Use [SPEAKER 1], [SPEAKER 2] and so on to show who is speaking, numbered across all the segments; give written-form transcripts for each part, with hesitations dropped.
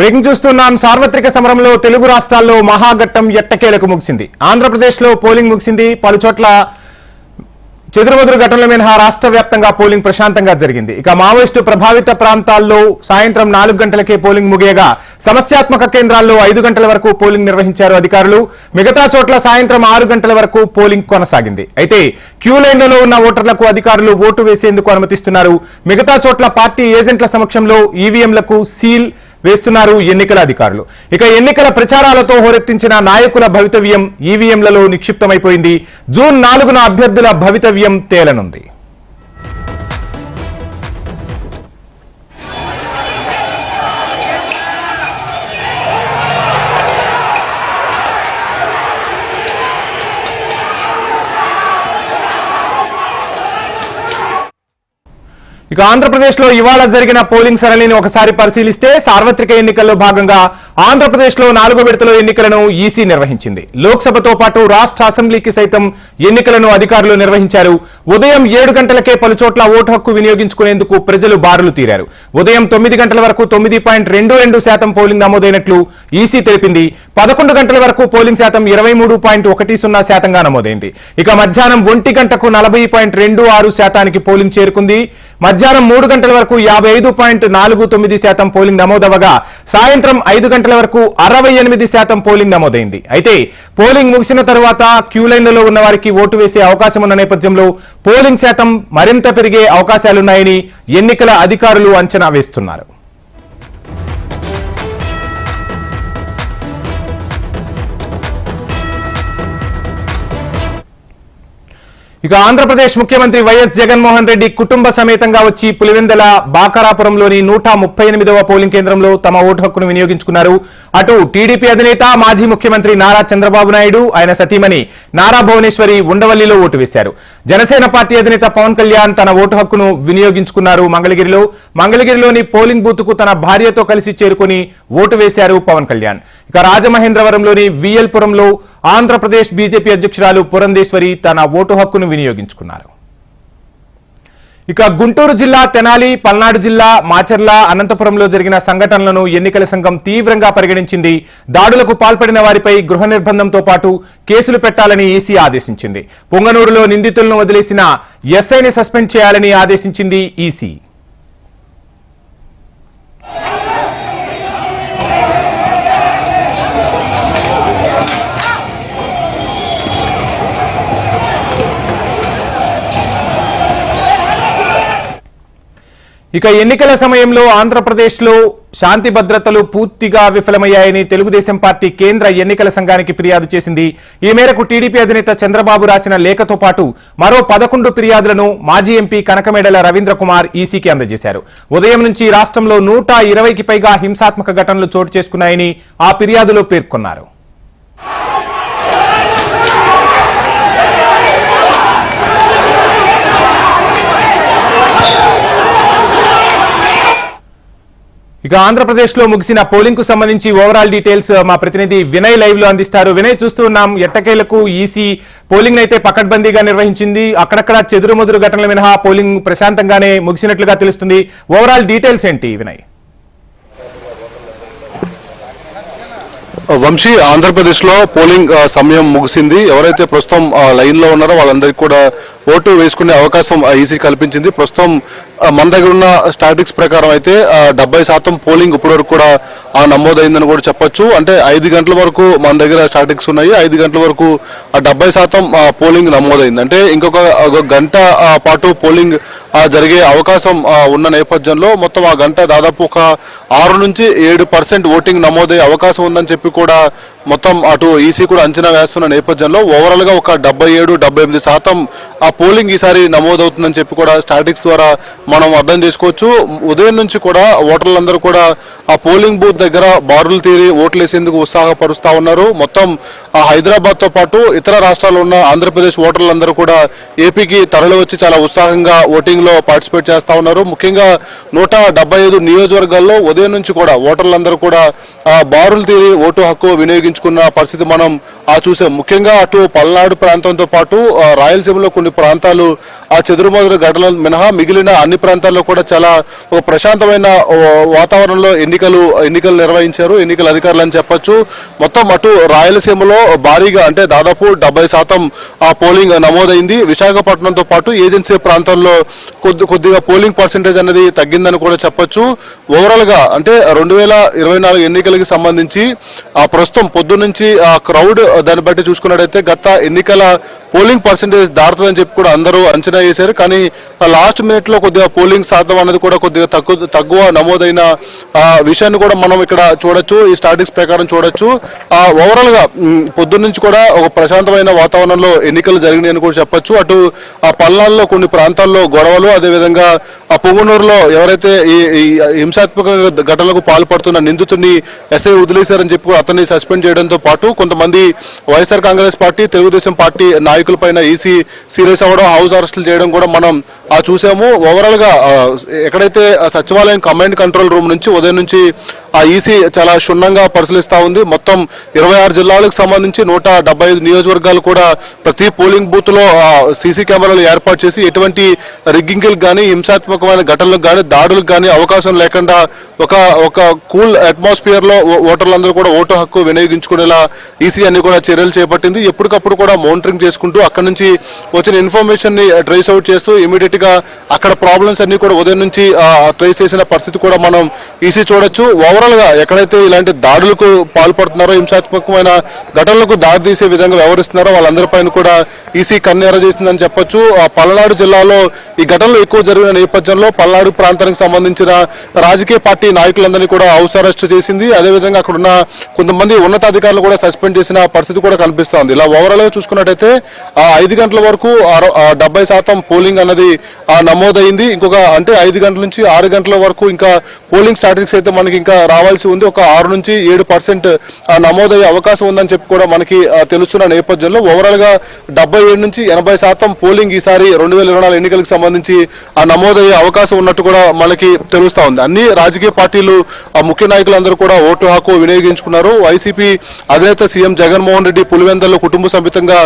[SPEAKER 1] Breaking చూస్తున్నాం. సార్వత్రిక సమరంలో తెలుగు రాష్ట్రాల్లో మహాఘట్టం ఎట్టకేలకు ముగిసింది. ఆంధ్రప్రదేశ్లో పోలింగ్ ముగిసింది. పలు చోట్ల చెదురుమదురు ఘటనల మినహా రాష్ట్ర వ్యాప్తంగా పోలింగ్ ప్రశాంతంగా జరిగింది. ఇక మావోయిస్టు ప్రభావిత ప్రాంతాల్లో సాయంత్రం 4 గంటలకే పోలింగ్ ముగియగా సమస్యాత్మక కేంద్రాల్లో 5 గంటల వరకు పోలింగ్ నిర్వహించారు అధికారులు. మిగతా చోట్ల సాయంత్రం 6 గంటల వరకు పోలింగ్ కొనసాగింది. అయితే క్యూ లైన్లలో ఉన్న ఓటర్లకు అధికారులు ఓటు వేసేందుకు అనుమతిస్తున్నారు. మిగతా చోట్ల పార్టీ ఏజెంట్ల సమక్షంలో ఈవీఎంలకు సీల్ వేస్తున్నారు ఎన్నికల అధికారులు. ఇక ఎన్నికల ప్రచారాలతో హోరెత్తించిన నాయకుల భవితవ్యం ఈవీఎంలలో నిక్షిప్తమైపోయింది. జూన్ 4న అభ్యర్థుల భవితవ్యం తేలనుంది. ఇక ఆంధ్రప్రదేశ్లో ఇవాళ జరిగిన పోలింగ్ సరళిని ఒకసారి పరిశీలిస్తే సార్వత్రిక ఎన్నికల్లో భాగంగా ఆంధ్రప్రదేశ్లో 4వ విడతలో ఎన్నికలను ఈసీ నిర్వహించింది. లోక్సభతో పాటు రాష్ట్ర అసెంబ్లీకి సైతం ఎన్నికలను అధికారులు నిర్వహించారు. ఉదయం 7 గంటలకే పలు చోట్ల ఓటు హక్కు వినియోగించుకునేందుకు ప్రజలు బారులు తీరారు. ఉదయం 9 గంటల వరకు 9.22% పోలింగ్ నమోదైనట్లు ఈసీ తెలిపింది. 11 గంటల వరకు పోలింగ్ శాతం 23.10% నమోదైంది. ఇక మధ్యాహ్నం 1 గంటకు 40.26% పోలింగ్ చేరుకుంది. మధ్యాహ్నం 3 గంటల వరకు 55.49% పోలింగ్ నమోదవగా సాయంత్రం 5 గంటల వరకు 68% పోలింగ్ నమోదైంది. అయితే పోలింగ్ ముగిసిన తర్వాత క్యూ లైన్లలో ఉన్న వారికి ఓటు వేసే అవకాశం ఉన్న నేపథ్యంలో పోలింగ్ శాతం మరింత పెరిగే అవకాశాలున్నాయని ఎన్నికల అధికారులు అంచనా వేస్తున్నారు. ఇక ఆంధ్రప్రదేశ్ ముఖ్యమంత్రి వైఎస్ జగన్మోహన్ రెడ్డి కుటుంబ సమేతంగా వచ్చి పులివెందల బాకరాపురంలోని 138వ పోలింగ్ కేంద్రంలో తమ ఓటు హక్కును వినియోగించుకున్నారు. అటు టీడీపీ అధినేత మాజీ ముఖ్యమంత్రి నారా చంద్రబాబు నాయుడు, ఆయన సతీమణి నారా భువనేశ్వరి ఉండవల్లిలో ఓటు వేశారు. జనసేన పార్టీ అధినేత పవన్ కళ్యాణ్ తన ఓటు హక్కును వినియోగించుకున్నారు మంగళగిరిలోని పోలింగ్ బూత్ కు తన భార్యతో కలిసి చేరుకుని ఓటు వేశారు పవన్ కళ్యాణ్. ఇక రాజమహేంద్రవరంలోని విఎల్పురంలో ఆంధ్రప్రదేశ్ బీజేపీ అధ్యక్షురాలు పురంధేశ్వరి తన ఓటు హక్కును వినియోగించుకున్నారు. ఇక గుంటూరు జిల్లా తెనాలి, పల్నాడు జిల్లా మాచర్ల, అనంతపురంలో జరిగిన సంఘటనలను ఎన్నికల సంఘం తీవ్రంగా పరిగణించింది. దాడులకు పాల్పడిన వారిపై గృహ నిర్బంధంతో పాటు కేసులు పెట్టాలని ఈసీ ఆదేశించింది. పొంగనూరులో నిందితులను వదిలేసిన ఎస్ఐని సస్పెండ్ చేయాలని ఆదేశించింది ఈసీ. ఇక ఎన్నికల సమయంలో ఆంధ్రప్రదేశ్లో శాంతి భద్రతలు పూర్తిగా విఫలమయ్యాయని తెలుగుదేశం పార్టీ కేంద్ర ఎన్నికల సంఘానికి ఫిర్యాదు చేసింది. ఈ మేరకు టీడీపీ అధినేత చంద్రబాబు రాసిన లేఖతో పాటు మరో 11 ఫిర్యాదులను మాజీ ఎంపీ కనకమేడల రవీంద్ర కుమార్ ఈసీకి అందజేశారు. ఉదయం నుంచి రాష్ట్రంలో 120కి పైగా హింసాత్మక ఘటనలు చోటు చేసుకున్నాయని ఆ ఫిర్యాదులో పేర్కొన్నారు. ఇక ఆంధ్రప్రదేశ్ లో ముగిసిన పోలింగ్ కు సంబంధించి ఓవరాల్ డీటెయిల్స్ మా ప్రతినిధి వినయ్ లైవ్ లో అందిస్తారు. వినయ్, చూస్తూ ఉన్నాం ఎట్టకేలకు ఈసీ పోలింగ్ అయితే పకడ్బందీగా నిర్వహించింది. అక్కడక్కడ చెదురుమదురు ఘటనల మినహా పోలింగ్ ప్రశాంతంగానే ముగిసినట్లుగా తెలుస్తుంది. ఓవరాల్ డీటెయిల్స్ ఏంటి వినయ్?
[SPEAKER 2] వంశీ, ఆంధ్రప్రదేశ్ లో పోలింగ్ సమయం ముగిసింది. ఎవరైతే ప్రస్తుతం లైన్ లో ఉన్నారో వాళ్ళందరికీ కూడా ఓటు వేసుకునే అవకాశం ఈసీ కల్పించింది. ప్రస్తుతం మన దగ్గర ఉన్న స్టాటిక్స్ ప్రకారం అయితే 70% పోలింగ్ ఇప్పటి వరకు కూడా నమోదైందని కూడా చెప్పొచ్చు. అంటే 5 గంటల వరకు మన దగ్గర స్టాటిక్స్ ఉన్నాయి. 5 గంటల వరకు 70% పోలింగ్ నమోదైంది. అంటే ఇంకొక గంట పాటు పోలింగ్ జరిగే అవకాశం ఉన్న నేపథ్యంలో మొత్తం ఆ గంట దాదాపు ఒక 6 నుంచి 7% ఓటింగ్ నమోదయ్యే అవకాశం ఉందని చెప్పి కూడా మొత్తం అటు ఈసీ కూడా అంచనా వేస్తున్న నేపథ్యంలో ఓవరాల్ గా ఒక 77-78% ఆ పోలింగ్ ఈసారి నమోదవుతుందని చెప్పి కూడా స్టాటిక్స్ ద్వారా మనం అర్థం చేసుకోవచ్చు. ఉదయం నుంచి కూడా ఓటర్లందరూ కూడా ఆ పోలింగ్ బూత్ దగ్గర బారులు తీరి ఓట్లు వేసేందుకు ఉత్సాహపరుస్తా ఉన్నారు. మొత్తం హైదరాబాద్ తో పాటు ఇతర రాష్ట్రాల్లో ఉన్న ఆంధ్రప్రదేశ్ ఓటర్లందరూ కూడా ఏపీకి తరలి వచ్చి చాలా ఉత్సాహంగా ఓటింగ్ పోలింగ్ లో పార్టిసిపేట్ చేస్తా ఉన్నారు. ముఖ్యంగా 175 నియోజకవర్గాల్లో ఉదయం నుంచి కూడా ఓటర్లందరూ కూడా బారులు తీరి ఓటు హక్కు వినియోగించుకున్న పరిస్థితి మనం చూసాం. ముఖ్యంగా అటు పల్నాడు ప్రాంతంతో పాటు రాయలసీమలో కొన్ని ప్రాంతాలు ఆ చెదురుమదురు ఘటనలు మినహా మిగిలిన అన్ని ప్రాంతాల్లో కూడా చాలా ఒక ప్రశాంతమైన వాతావరణంలో ఎన్నికలు నిర్వహించారు ఎన్నికల అధికారులు అని చెప్పొచ్చు. మొత్తం అటు రాయలసీమలో భారీగా అంటే దాదాపు 70% పోలింగ్ నమోదైంది. విశాఖపట్నంతో పాటు ఏజెన్సీ ప్రాంతాల్లో కొద్దిగా పోలింగ్ పర్సెంటేజ్ అనేది తగ్గిందని కూడా చెప్పొచ్చు. ఓవరాల్ గా అంటే 2024 ఎన్నికలకి సంబంధించి ప్రస్తుతం పొద్దు నుంచి క్రౌడ్ దాన్ని బట్టి చూసుకున్నట్టయితే గత ఎన్నికల పోలింగ్ పర్సెంటేజ్ దాటుతుందని చెప్పి కూడా అందరూ అంచనా వేశారు. కానీ లాస్ట్ మినిట్ లో కొద్దిగా పోలింగ్ శాతం అనేది కూడా కొద్దిగా తక్కువ నమోదైన విషయాన్ని కూడా మనం ఇక్కడ చూడొచ్చు. ఈ స్టాటిస్టిక్స్ ప్రకారం చూడొచ్చు. ఓవరాల్ గా పొద్దున్న నుంచి కూడా ఒక ప్రశాంతమైన వాతావరణంలో ఎన్నికలు జరిగినాయని కూడా చెప్పొచ్చు. అటు పల్నాడులో కొన్ని ప్రాంతాల్లో గొడవలు, అదేవిధంగా పొంగునూరులో ఎవరైతే ఈ హింసాత్మక ఘటనలకు పాల్పడుతున్న నిందితుడిని ఎస్ఐ వదిలేశారని చెప్పి అతన్ని సస్పెండ్ చేయడంతో పాటు కొంతమంది వైఎస్ఆర్ కాంగ్రెస్ పార్టీ, తెలుగుదేశం పార్టీ నాయకుల పైన ఈసీ సీరియస్ అవ్వడం, హౌస్ అరెస్టులు చేయడం కూడా మనం చూసాము. ఓవరాల్ గా ఎక్కడైతే సచివాలయం కమాండ్ కంట్రోల్ రూమ్ నుంచి ఉదయం నుంచి ఈసీ చాలా క్షుణ్ణంగా పరిశీలిస్తా ఉంది. మొత్తం 26 జిల్లాలకు సంబంధించి 175 నియోజకవర్గాలు కూడా ప్రతి పోలింగ్ బూత్ లో సీసీ కెమెరాలు ఏర్పాటు చేసి ఎటువంటి రిగ్గింగ్లకు కానీ హింసాత్మకమైన ఘటనలకు కానీ దాడులకు కానీ అవకాశం లేకుండా ఒక కూల్ అట్మాస్ఫియర్ లో ఓటర్లందరూ కూడా ఓటు హక్కు వినియోగించుకునేలా ఈసీ అన్ని కూడా చర్యలు చేపట్టింది. ఎప్పటికప్పుడు కూడా మానిటరింగ్ చేసుకుంటూ అక్కడ నుంచి వచ్చిన ఇన్ఫర్మేషన్ ని ట్రేస్ అవుట్ చేస్తూ ఇమీడియట్ గా అక్కడ ప్రాబ్లమ్స్ అన్ని కూడా ఉదయం నుంచి ట్రేస్ చేసిన పరిస్థితి కూడా మనం ఈసీ చూడొచ్చు. ఓవరాల్ గా ఎక్కడైతే ఇలాంటి దాడులకు పాల్పడుతున్నారో, హింసాత్మకమైన ఘటనలకు దారితీసే విధంగా వ్యవహరిస్తున్నారో వాళ్ళందరిపైన కూడా ఈసీ కన్నెర చేసిందని చెప్పొచ్చు. పల్నాడు జిల్లాలో ఈ ఘటనలు ఎక్కువ జరిగిన నేపథ్యంలో పల్నాడు ప్రాంతానికి సంబంధించిన రాజకీయ పార్టీ నాయకులందరినీ కూడా హౌస్ అరెస్ట్ చేసింది. అదేవిధంగా అక్కడ ఉన్న కొంతమంది ఉన్నతాధికారులు కూడా సస్పెండ్ చేసిన పరిస్థితి కూడా కనిపిస్తోంది. ఇలా ఓవరాల్ గా చూసుకున్నట్టయితే 5 గంటల వరకు 70% పోలింగ్ అన్నది నమోదైంది. ఇంకొక అంటే 5 గంటల నుంచి 6 గంటల వరకు ఇంకా పోలింగ్ స్టాటిస్టిక్స్ అయితే మనకి ఇంకా రావాల్సి ఉంది. ఒక 6 నుంచి 7% నమోదయ్యే అవకాశం ఉందని చెప్పి కూడా మనకి తెలుస్తున్న నేపథ్యంలో ఓవరాల్ గా 77 నుంచి 80% పోలింగ్ ఈసారి 2024 ఎన్నికలకు సంబంధించి నమోదయ్యే అవకాశం ఉన్నట్టు కూడా మనకి తెలుస్తా ఉంది. అన్ని రాజకీయ పార్టీలు ముఖ్య నాయకులందరూ కూడా ఓటు హక్కు వినియోగించుకున్నారు. వైసీపీ అధినేత సీఎం జగన్మోహన్ రెడ్డి పులివెందులలో కుటుంబ సమేతంగా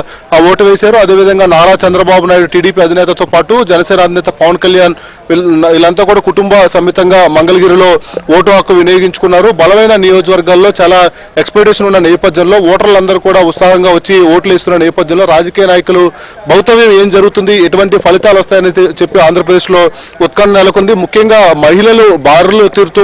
[SPEAKER 2] ఓటు వేశారు. అదేవిధంగా నారా చంద్రబాబు నాయుడు టీడీపీ అధినేతతో పాటు జనసేన అధినేత పవన్ కళ్యాణ్ వీళ్ళంతా కూడా కుటుంబ సమేతంగా మంగళగిరిలో ఓటు హక్కు వినియోగించుకున్నారు. బలమైన నియోజకవర్గాల్లో చాలా ఎక్స్పెక్టేషన్ ఉన్న నేపథ్యంలో ఓటర్లందరూ కూడా ఉత్సాహంగా వచ్చి ఓట్లు వేస్తున్న నేపథ్యంలో రాజకీయ నాయకులు భవితవ్యం ఏం జరుగుతుంది, ఎటువంటి ఫలితాలు వస్తాయని చెప్పి ఆంధ్రప్రదేశ్ లో ఉత్కంఠ నెలకొంది. ముఖ్యంగా మహిళలు బారులు తీరుతూ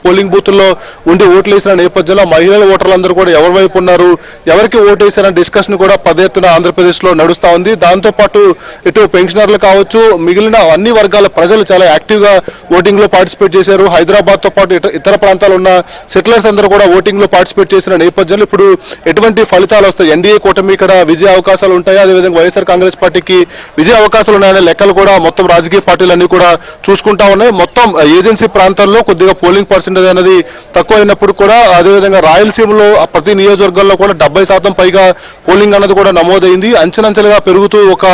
[SPEAKER 2] పోలింగ్ బూత్ల్లో ఉండి ఓట్లు వేసిన నేపథ్యంలో మహిళల ఓటర్లందరూ కూడా ఎవరి వైపు ఉన్నారు, ఎవరికి ఓటు వేశారన్న డిస్కషన్ కూడా పెద్ద ఎత్తున ఆంధ్రప్రదేశ్ లో నడుస్తా ఉంది. దాంతో పాటు ఇటు పెన్షనర్లు కావచ్చు, మిగిలిన అన్ని వర్గాల ప్రజలు చాలా యాక్టివ్ గా ఓటింగ్ లో పార్టిసిపేట్ చేశారు. హైదరాబాద్ తో పాటు ఇతర ప్రాంతాలు ఉన్న సెటిలర్స్ అందరూ కూడా ఓటింగ్ లో పార్టిసిపేట్ చేసిన నేపథ్యంలో ఇప్పుడు ఎటువంటి ఫలితాలు వస్తాయి, ఎన్డీఏ కూటమి ఇక్కడ విజయ అవకాశాలు ఉంటాయి, అదేవిధంగా వైఎస్ఆర్ కాంగ్రెస్ పార్టీకి విజయ అవకాశాలు ఉన్నాయనే లెక్కలు కూడా మొత్తం రాజకీయ పార్టీలన్నీ కూడా చూసుకుంటా ఉన్నాయి. మొత్తం ఏజెన్సీ ప్రాంతాల్లో కొద్దిగా పోలింగ్ పర్సెంటేజ్ అనేది తక్కువ అయినప్పుడు కూడా అదేవిధంగా రాయలసీమలో ప్రతి నియోజకవర్గంలో కూడా 70% పైగా పోలింగ్ అన్నది కూడా నమోదైంది. అంచెలంచెలుగా పెరుగుతూ ఒక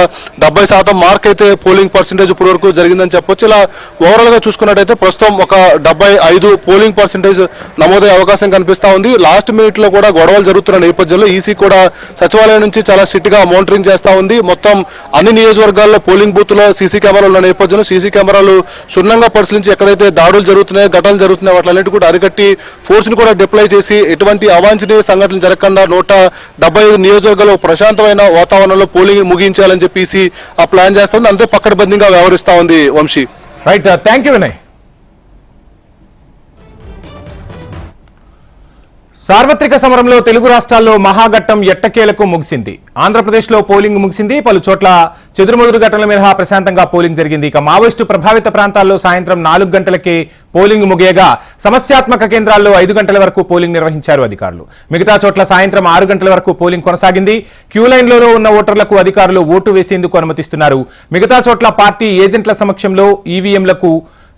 [SPEAKER 2] 70% మార్క్ అయితే పోలింగ్ పర్సెంటేజ్ ఇప్పటి వరకు జరిగిందని చెప్పొచ్చు. ఇలా ఓవరాల్ గా చూసుకున్నట్టయితే ప్రస్తుతం ఒక 75 పోలింగ్ పర్సెంటేజ్ నమోదయ్యే అవకాశం కనిపిస్తా ఉంది. లాస్ట్ మినిట్ లో కూడా గొడవలు జరుగుతున్న నేపథ్యంలో ఈసీ కూడా సచివాలయం నుంచి చాలా స్ట్రిక్ట్ గా మానిటరింగ్ చేస్తా ఉంది. మొత్తం అన్ని నియోజకవర్గాల్లో పోలింగ్ బూత్ లో సీసీ కెమెరాలు ఉన్న నేపథ్యంలో సీసీ కెమెరాలు క్షుణ్ణంగా పరిశీలించి ఎక్కడైతే దాడులు జరుగుతున్నాయో, ఘటనలు జరుగుతున్నాయో వాటిలన్నిటి కూడా అరికట్టి ఫోర్స్ ని కూడా డిప్లాయ్ చేసి ఎటువంటి అవాంఛనీయ సంఘటనలు జరగకుండా 175 నియోజకవర్గాల్లో ప్రశాంతమైన వాతావరణంలో పోలింగ్ ముగించాలని చెప్పేసి ప్లాన్ చేస్తా ఉంది. అంతే పకడ్బందీగా వ్యవహరిస్తా ఉంది. Vamshi,
[SPEAKER 1] right, thank you Vinay. సార్వత్రిక సమరంలో తెలుగు రాష్ట్రాల్లో మహాఘట్టం ఎట్టకేలకు ముగిసింది. ఆంధ్రప్రదేశ్లో పోలింగ్ ముగిసింది. పలు చోట్ల చెదురుమదురు ఘటనల మినహా ప్రశాంతంగా పోలింగ్ జరిగింది. ఇక మావోయిస్టు ప్రభావిత ప్రాంతాల్లో సాయంత్రం 4 గంటలకే పోలింగ్ ముగియగా సమస్యాత్మక కేంద్రాల్లో 5 గంటల వరకు పోలింగ్ నిర్వహించారు అధికారులు. మిగతా చోట్ల సాయంత్రం 6 గంటల వరకు పోలింగ్ కొనసాగింది. క్యూ లైన్లలో ఉన్న ఓటర్లకు అధికారులు ఓటు వేసేందుకు అనుమతిస్తున్నారు. మిగతా చోట్ల పార్టీ ఏజెంట్ల సమక్షంలో ఈవీఎంలకు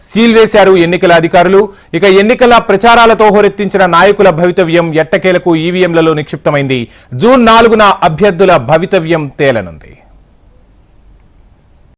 [SPEAKER 1] సీల్ వేశారు ఎన్నికల అధికారులు. ఇక ఎన్నికల ప్రచారాలతో హోరెత్తించిన నాయకుల భవితవ్యం ఎట్టకేలకు ఈవీఎంలలో నిక్షిప్తమైంది. జూన్ 4న అభ్యర్థుల భవితవ్యం తేలనుంది.